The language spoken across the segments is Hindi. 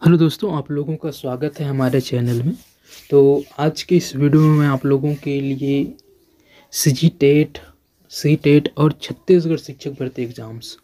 हेलो दोस्तों, आप लोगों का स्वागत है हमारे चैनल में। तो आज के इस वीडियो में मैं आप लोगों के लिए सीजी टेट और छत्तीसगढ़ शिक्षक भर्ती एग्ज़ाम्स,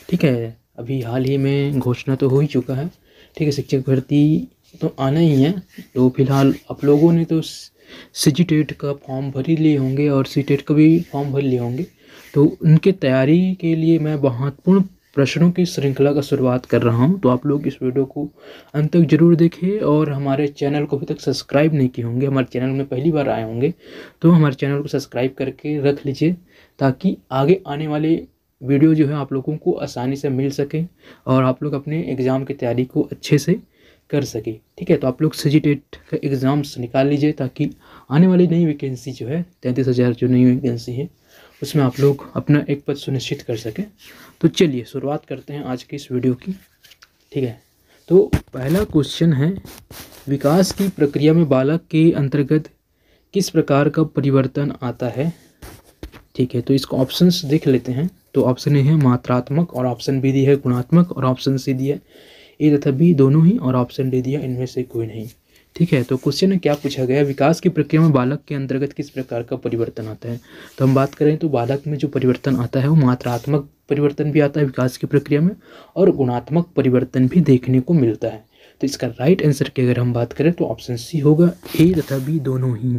ठीक है, अभी हाल ही में घोषणा तो हो ही चुका है। ठीक है, शिक्षक भर्ती तो आना ही है। तो फिलहाल आप लोगों ने तो सीजी टेट का फॉर्म भर ही लिए होंगे और सी टेट का भी फॉर्म भर लिए होंगे। तो उनके तैयारी के लिए मैं महत्वपूर्ण प्रश्नों की श्रृंखला का शुरुआत कर रहा हूं। तो आप लोग इस वीडियो को अंत तक जरूर देखें और हमारे चैनल को अभी तक सब्सक्राइब नहीं किए होंगे, हमारे चैनल में पहली बार आए होंगे तो हमारे चैनल को सब्सक्राइब करके रख लीजिए, ताकि आगे आने वाले वीडियो जो है आप लोगों को आसानी से मिल सके और आप लोग अपने एग्ज़ाम की तैयारी को अच्छे से कर सके। ठीक है, तो आप लोग सीजी टेट का एग्ज़ाम्स निकाल लीजिए, ताकि आने वाली नई वैकेंसी जो है 33,000 जो नई वैकेंसी है उसमें आप लोग अपना एक पद सुनिश्चित कर सकें। तो चलिए शुरुआत करते हैं आज की इस वीडियो की। ठीक है, तो पहला क्वेश्चन है, विकास की प्रक्रिया में बालक के अंतर्गत किस प्रकार का परिवर्तन आता है। ठीक है, तो इसको ऑप्शंस देख लेते हैं। तो ऑप्शन ए है मात्रात्मक, और ऑप्शन बी दिया है गुणात्मक, और ऑप्शन सी दिया है ए तथा बी दोनों ही, और ऑप्शन डी दिया इनमें से कोई नहीं। ठीक है, तो क्वेश्चन में क्या पूछा गया, विकास की प्रक्रिया में बालक के अंतर्गत किस प्रकार का परिवर्तन आता है। तो हम बात करें तो बालक में जो परिवर्तन आता है वो मात्रात्मक परिवर्तन भी आता है विकास की प्रक्रिया में, और गुणात्मक परिवर्तन भी देखने को मिलता है। तो इसका राइट आंसर की अगर हम बात करें तो ऑप्शन सी होगा, ए तथा बी दोनों ही।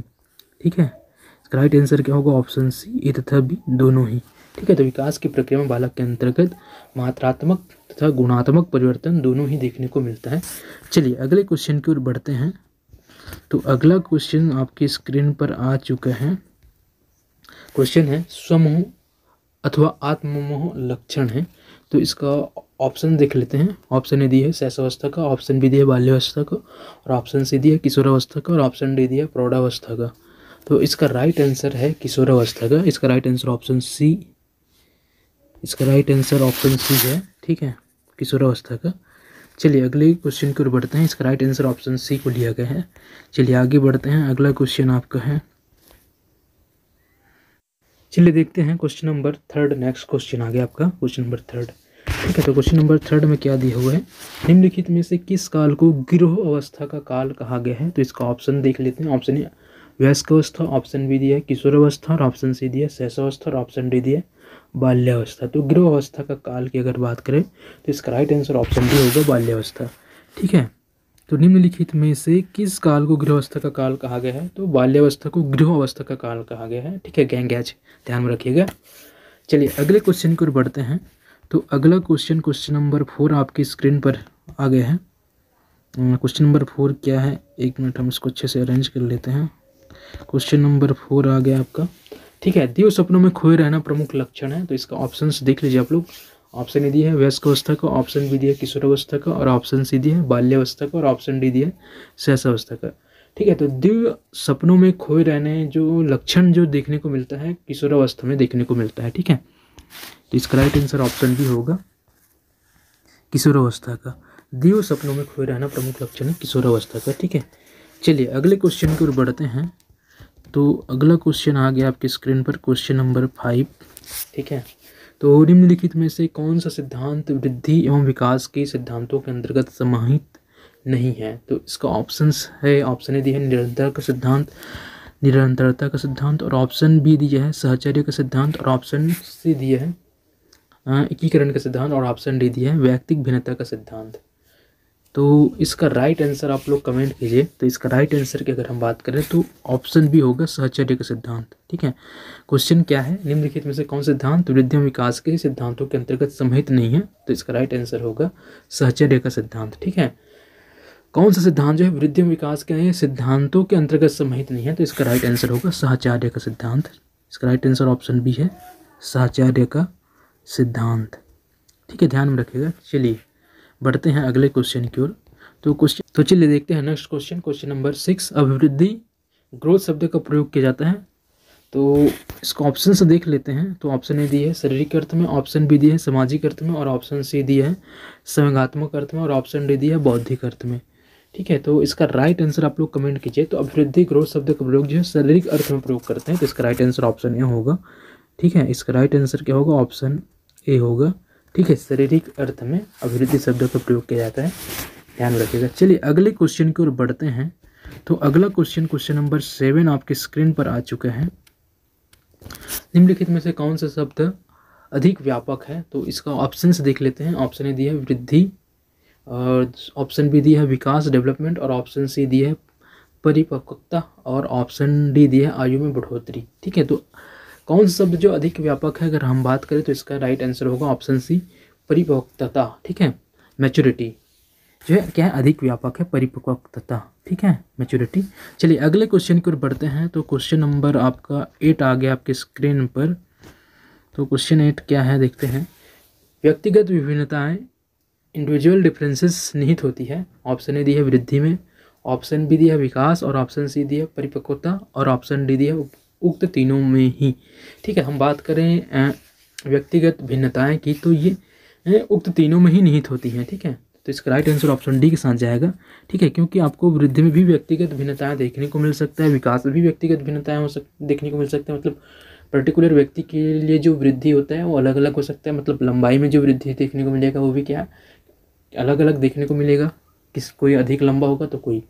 ठीक है, इसका राइट आंसर क्या होगा, ऑप्शन सी, ए तथा बी दोनों ही। ठीक है, तो विकास की प्रक्रिया में बालक के अंतर्गत मात्रात्मक तथा गुणात्मक परिवर्तन दोनों ही देखने को मिलता है। चलिए अगले क्वेश्चन की ओर बढ़ते हैं। तो अगला क्वेश्चन आपकी स्क्रीन पर आ चुका है। क्वेश्चन है, स्वमोह अथवा आत्ममोह लक्षण है। तो इसका ऑप्शन देख लेते हैं। ऑप्शन ए दिया है शैशवावस्था का, ऑप्शन बी दिया है बाल्यावस्था का, और ऑप्शन सी दिया है किशोरावस्था का, और ऑप्शन डी दिया है प्रौढ़ावस्था का। तो इसका राइट आंसर है किशोरावस्था का। इसका राइट आंसर ऑप्शन सी, इसका राइट आंसर ऑप्शन सी है। ठीक है, किशोरावस्था का। चलिए अगले क्वेश्चन की ओर बढ़ते हैं। इसका राइट आंसर ऑप्शन सी को लिया गया है। चलिए आगे बढ़ते हैं। अगला क्वेश्चन आपका है, चलिए देखते हैं question number third. Next question आ गया आपका क्वेश्चन नंबर थर्ड। ठीक है, तो क्वेश्चन नंबर थर्ड में क्या दिया हुआ है, निम्नलिखित में से किस काल को गिरोह अवस्था का काल कहा गया है। तो इसका ऑप्शन देख लेते हैं। ऑप्शन ए वयस्क अवस्था, ऑप्शन बी दिया है किशोरावस्था, और ऑप्शन सी दिया है शैशवावस्था, और ऑप्शन डी दिया है बाल्यावस्था। तो गिरोह अवस्था का काल की अगर बात करें तो इसका राइट आंसर ऑप्शन डी होगा, बाल्यावस्था। ठीक है, तो निम्नलिखित में से किस काल को गृहावस्था का काल कहा गया है। तो बाल्यावस्था को गृहावस्था का काल कहा गया है। ठीक है, गैंग ध्यान में रखिएगा। चलिए अगले क्वेश्चन की ओर बढ़ते हैं। तो अगला क्वेश्चन, क्वेश्चन नंबर 4 आपकी स्क्रीन पर आ गया है। क्वेश्चन नंबर 4 क्या है, एक मिनट हम इसको अच्छे से अरेंज कर लेते हैं। क्वेश्चन नंबर 4 आ गया आपका। ठीक है, दिव्य सपनों में खोए रहना प्रमुख लक्षण है। तो इसका ऑप्शंस देख लीजिए आप लोग। ऑप्शन ए दिया है वयस्क अवस्था का, ऑप्शन बी दिया है किशोरावस्था का, और ऑप्शन सी दिया है बाल्यावस्था का, और ऑप्शन डी दिया है शैशवावस्था का। ठीक है, तो दिव्य सपनों में खोए रहने जो लक्षण जो देखने को मिलता है किशोरावस्था में देखने को मिलता है। ठीक है, तो इसका राइट आंसर ऑप्शन बी होगा, किशोरावस्था का। दिव्य सपनों में खोए रहना प्रमुख लक्षण है किशोरावस्था का। ठीक है, चलिए अगले क्वेश्चन की ओर बढ़ते हैं। तो अगला क्वेश्चन आ गया आपकी स्क्रीन पर, क्वेश्चन नंबर 5। ठीक है, तो निम्नलिखित में से कौन सा सिद्धांत वृद्धि एवं विकास के सिद्धांतों के अंतर्गत समाहित नहीं है। तो इसका ऑप्शंस है, ऑप्शन ए दिया है निरंतरता का सिद्धांत, और ऑप्शन बी दिया है सहचर्य का सिद्धांत, और ऑप्शन सी दिया है एकीकरण का सिद्धांत, और ऑप्शन डी दिया है व्यक्तिक भिन्नता का सिद्धांत। तो इसका राइट आंसर आप लोग कमेंट कीजिए। तो इसका राइट आंसर की अगर हम बात करें तो ऑप्शन बी होगा सहचर्य का सिद्धांत। ठीक है, क्वेश्चन क्या है, निम्नलिखित में से कौन सिद्धांत वृद्धि एवं विकास के सिद्धांतों के अंतर्गत समाहित नहीं है। तो इसका राइट आंसर होगा सहचर्य का सिद्धांत। ठीक है, कौन सा सिद्धांत जो है वृद्धि एवं विकास के सिद्धांतों के अंतर्गत समाहित नहीं है। तो इसका राइट आंसर होगा सहचर्य का सिद्धांत। इसका राइट आंसर ऑप्शन बी है, सहचर्य का सिद्धांत। ठीक है, ध्यान में रखिएगा। चलिए बढ़ते हैं अगले क्वेश्चन की ओर। तो चलिए देखते हैं नेक्स्ट क्वेश्चन, क्वेश्चन नंबर 6। अभिवृद्धि ग्रोथ शब्द का प्रयोग किया जाता है। तो इसको ऑप्शन से देख लेते हैं। तो ऑप्शन ए दिया है शारीरिक अर्थ में, ऑप्शन बी दिया है सामाजिक अर्थ में, और ऑप्शन सी दिया है संवेगात्मक अर्थ में, और ऑप्शन डी दिया है बौद्धिक अर्थ में। ठीक है, तो इसका राइट आंसर आप लोग कमेंट कीजिए। तो अभिवृद्धि ग्रोथ शब्द का प्रयोग जो है शारीरिक अर्थ में प्रयोग करते हैं। तो इसका राइट आंसर ऑप्शन ए होगा। ठीक है, इसका राइट आंसर क्या होगा, ऑप्शन ए होगा। ठीक है, शारीरिक अर्थ में अभिवृद्धि शब्द का प्रयोग किया जाता है। ध्यान रखिएगा। चलिए अगले क्वेश्चन की ओर बढ़ते हैं। तो अगला क्वेश्चन नंबर 7 आपके स्क्रीन पर आ चुका है। निम्नलिखित में से कौन सा शब्द अधिक व्यापक है? तो इसका ऑप्शन से देख लेते हैं। ऑप्शन ए दिया है वृद्धि, और ऑप्शन बी दिया है विकास डेवलपमेंट, और ऑप्शन सी दिया है परिपक्वता, और ऑप्शन डी दिया है आयु में बढ़ोतरी। ठीक है, तो कौन सा शब्द जो अधिक व्यापक है अगर हम बात करें तो इसका राइट आंसर होगा ऑप्शन सी परिपक्वता। ठीक है, मैच्योरिटी जो है क्या है अधिक व्यापक है, परिपक्वता। ठीक है, मैच्योरिटी। चलिए अगले क्वेश्चन की ओर बढ़ते हैं। तो क्वेश्चन नंबर आपका 8 आ गया आपके स्क्रीन पर। तो क्वेश्चन 8 क्या है देखते हैं। व्यक्तिगत विभिन्नताएं इंडिविजुअल डिफरेंसेस निहित होती है। ऑप्शन ए दी है वृद्धि में, ऑप्शन बी दिया है विकास, और ऑप्शन सी दिया है परिपक्वता, और ऑप्शन डी दिया है उक्त तीनों में ही। ठीक है, हम बात करें व्यक्तिगत भिन्नताएं की तो ये उक्त तीनों में ही निहित होती हैं। ठीक है, तो इसका राइट आंसर ऑप्शन डी के साथ जाएगा। ठीक है, क्योंकि आपको वृद्धि में भी व्यक्तिगत भिन्नताएं देखने को मिल सकता है, विकास में भी व्यक्तिगत भिन्नताएं देखने को मिल सकता है। मतलब पर्टिकुलर व्यक्ति के लिए जो वृद्धि होता है वो अलग अलग हो सकता है। मतलब लंबाई में जो वृद्धि देखने को मिलेगा वो भी क्या है अलग अलग देखने को मिलेगा। कोई अधिक लंबा होगा तो कोई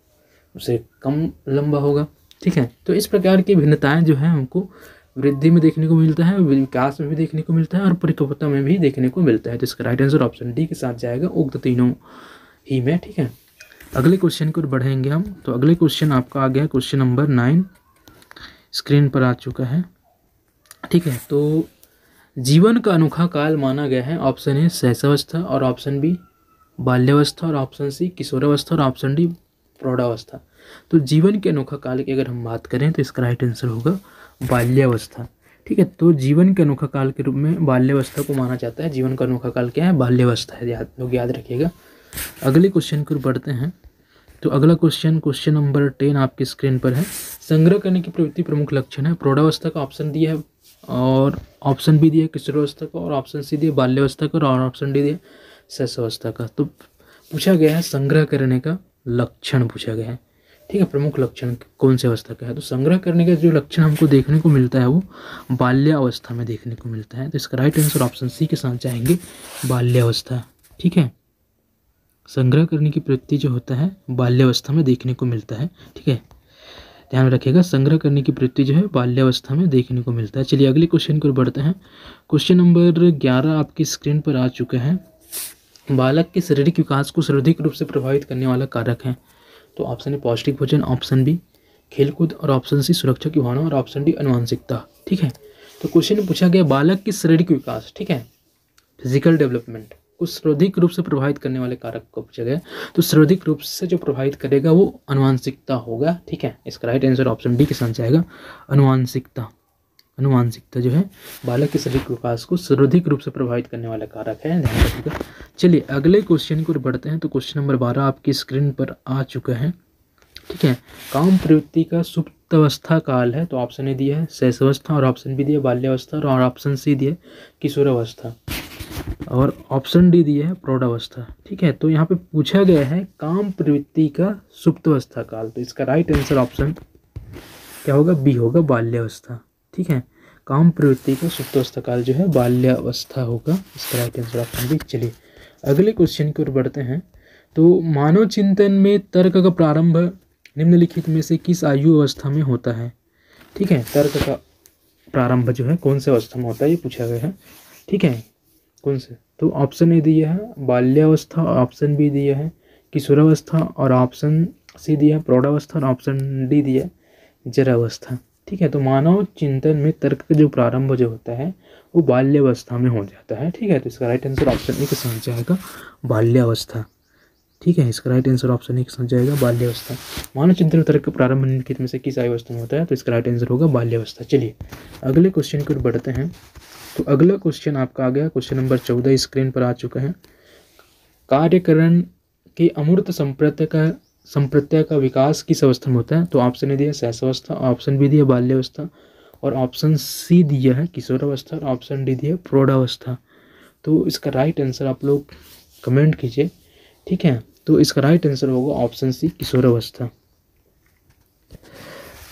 उससे कम लंबा होगा। ठीक है, तो इस प्रकार की भिन्नताएं जो है हमको वृद्धि में देखने को मिलता है, विकास में भी देखने को मिलता है, और परिपक्वता में भी देखने को मिलता है। तो इसका राइट आंसर ऑप्शन डी के साथ जाएगा, उक्त तीनों ही में। ठीक है, अगले क्वेश्चन को बढ़ेंगे हम। तो अगले क्वेश्चन आपका आ गया क्वेश्चन नंबर 9 स्क्रीन पर आ चुका है। ठीक है, तो जीवन का अनोखा काल माना गया है। ऑप्शन ए शैशवावस्था, और ऑप्शन बी बाल्यावस्था, और ऑप्शन सी किशोरावस्था, और ऑप्शन डी प्रौढ़ावस्था। तो जीवन के अनोखा काल की अगर हम बात करें तो इसका राइट आंसर होगा बाल्यावस्था। ठीक है, तो जीवन के अनोखा काल के रूप में बाल्यावस्था को माना जाता है। जीवन का अनोखा काल क्या है? बाल्यावस्था है, लोग याद रखिएगा। अगले क्वेश्चन की ओर बढ़ते हैं। तो अगला क्वेश्चन नंबर 10 आपकी स्क्रीन पर है। संग्रह करने की प्रवृत्ति प्रमुख लक्षण है। प्रौढ़ावस्था का ऑप्शन दिया है, और ऑप्शन बी दिया है किशोरावस्था का, और ऑप्शन सी दिया बाल्यावस्था का, और ऑप्शन डी दिया शैशवावस्था का। तो पूछा गया है संग्रह करने का लक्षण पूछा गया है। ठीक है, प्रमुख लक्षण कौन से अवस्था का है? तो संग्रह करने का जो लक्षण हमको देखने को मिलता है वो बाल्यावस्था में देखने को मिलता है। तो इसका राइट आंसर ऑप्शन सी के साथ जाएंगे, बाल्यावस्था। ठीक है, संग्रह करने की प्रवृत्ति जो होता है बाल्यावस्था में देखने को मिलता है। ठीक है, ध्यान रखिएगा, संग्रह करने की प्रवृत्ति जो है बाल्यावस्था में देखने को मिलता है। चलिए अगले क्वेश्चन की ओर बढ़ते हैं। क्वेश्चन नंबर 11 आपकी स्क्रीन पर आ चुका है। बालक के शारीरिक विकास को सर्वाधिक रूप से प्रभावित करने वाला कारक है। तो ऑप्शन ए पौष्टिक भोजन, ऑप्शन बी खेलकूद, और ऑप्शन सी सुरक्षा की भावना, और ऑप्शन डी आनुवंशिकता। ठीक है, तो क्वेश्चन में पूछा गया बालक के शारीरिक विकास, ठीक है, फिजिकल डेवलपमेंट को सर्वाधिक रूप से प्रभावित करने वाले कारक को पूछा गया। तो सर्वाधिक रूप से जो प्रभावित करेगा वो आनुवंशिकता होगा। ठीक है, इसका राइट आंसर ऑप्शन डी के साथ जाएगा, आनुवंशिकता। आनुवंशिकता जो है बालक के शारीरिक विकास को सर्वाधिक रूप से प्रभावित करने वाला कारक है, ध्यान रखिएगा। चलिए अगले क्वेश्चन की ओर बढ़ते हैं। तो क्वेश्चन नंबर 12 आपकी स्क्रीन पर आ चुका है। ठीक है, काम प्रवृत्ति का सुप्तावस्था काल है। तो ऑप्शन ए दिया है शैशवावस्था, और ऑप्शन बी दिया बाल्यावस्था, और ऑप्शन सी दिया किशोरावस्था, और ऑप्शन डी दिया है प्रौढ़ावस्था। ठीक है, तो यहाँ पे पूछा गया है काम प्रवृत्ति का सुप्तावस्था काल। तो इसका राइट आंसर ऑप्शन क्या होगा? बी होगा, बाल्यावस्था। ठीक है, काम प्रवृत्ति का सुप्तावस्था काल जो है बाल्यावस्था होगा। इसका राइट आंसर ऑप्शन बी। चलिए अगले क्वेश्चन की ओर बढ़ते हैं। तो मानव चिंतन में तर्क का प्रारंभ निम्नलिखित में से किस आयु अवस्था में होता है? ठीक है, तर्क का प्रारंभ जो है कौन से अवस्था में होता है ये पूछा गया है। ठीक है, कौन से? तो ऑप्शन ए दिया है बाल्यावस्था, ऑप्शन बी दिया है किशोरावस्था, और ऑप्शन सी दिया है प्रौढ़ावस्था, और ऑप्शन डी दिया है जरावस्था। ठीक है, तो मानव चिंतन में तर्क का जो प्रारंभ जो होता है वो बाल्यावस्था में हो जाता है। ठीक है, तो इसका राइट आंसर ऑप्शन ए के साथ जाएगा, बाल्यावस्था। ठीक है, इसका राइट आंसर ऑप्शन ए के साथ जाएगा, बाल्यावस्था। मानव चिंतन में तर्क का प्रारंभ निम्नलिखित में से किस आयु अवस्था में होता है? तो इसका राइट आंसर होगा बाल्यावस्था। चलिए अगले क्वेश्चन की ओर बढ़ते हैं। तो अगला क्वेश्चन आपका आ गया क्वेश्चन नंबर 14 स्क्रीन पर आ चुका है। कार्यकरण के अमूर्त संप्रत्यय का विकास किस अवस्था में होता है? तो ऑप्शन ए दिया शैशवावस्था, ऑप्शन बी दिया बाल्यावस्था, और ऑप्शन सी दिया है किशोरावस्था, और ऑप्शन डी दिया प्रौढ़ावस्था। तो इसका राइट आंसर आप लोग कमेंट कीजिए। ठीक है, तो इसका राइट आंसर होगा ऑप्शन सी किशोरावस्था।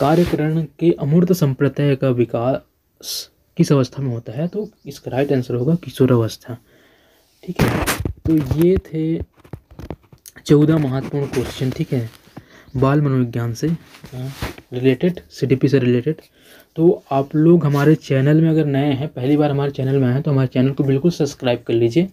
कार्यकरण के अमूर्त संप्रत्यय का विकास किस अवस्था में होता है? तो इसका राइट आंसर होगा किशोरावस्था। ठीक है, तो ये थे 14 महत्वपूर्ण क्वेश्चन, ठीक है, बाल मनोविज्ञान से रिलेटेड, सीडीपी से रिलेटेड। तो आप लोग हमारे चैनल में अगर नए हैं, पहली बार हमारे चैनल में आए हैं, तो हमारे चैनल को बिल्कुल सब्सक्राइब कर लीजिए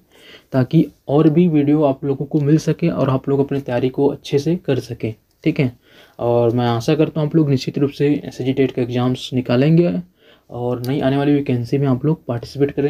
ताकि और भी वीडियो आप लोगों को मिल सके और आप लोग अपनी तैयारी को अच्छे से कर सकें, ठीक है। और मैं आशा करता हूँ आप लोग निश्चित रूप से एसएसजी टेट का एग्ज़ाम्स निकालेंगे और नई आने वाली वैकेंसी में आप लोग पार्टिसिपेट करेंगे।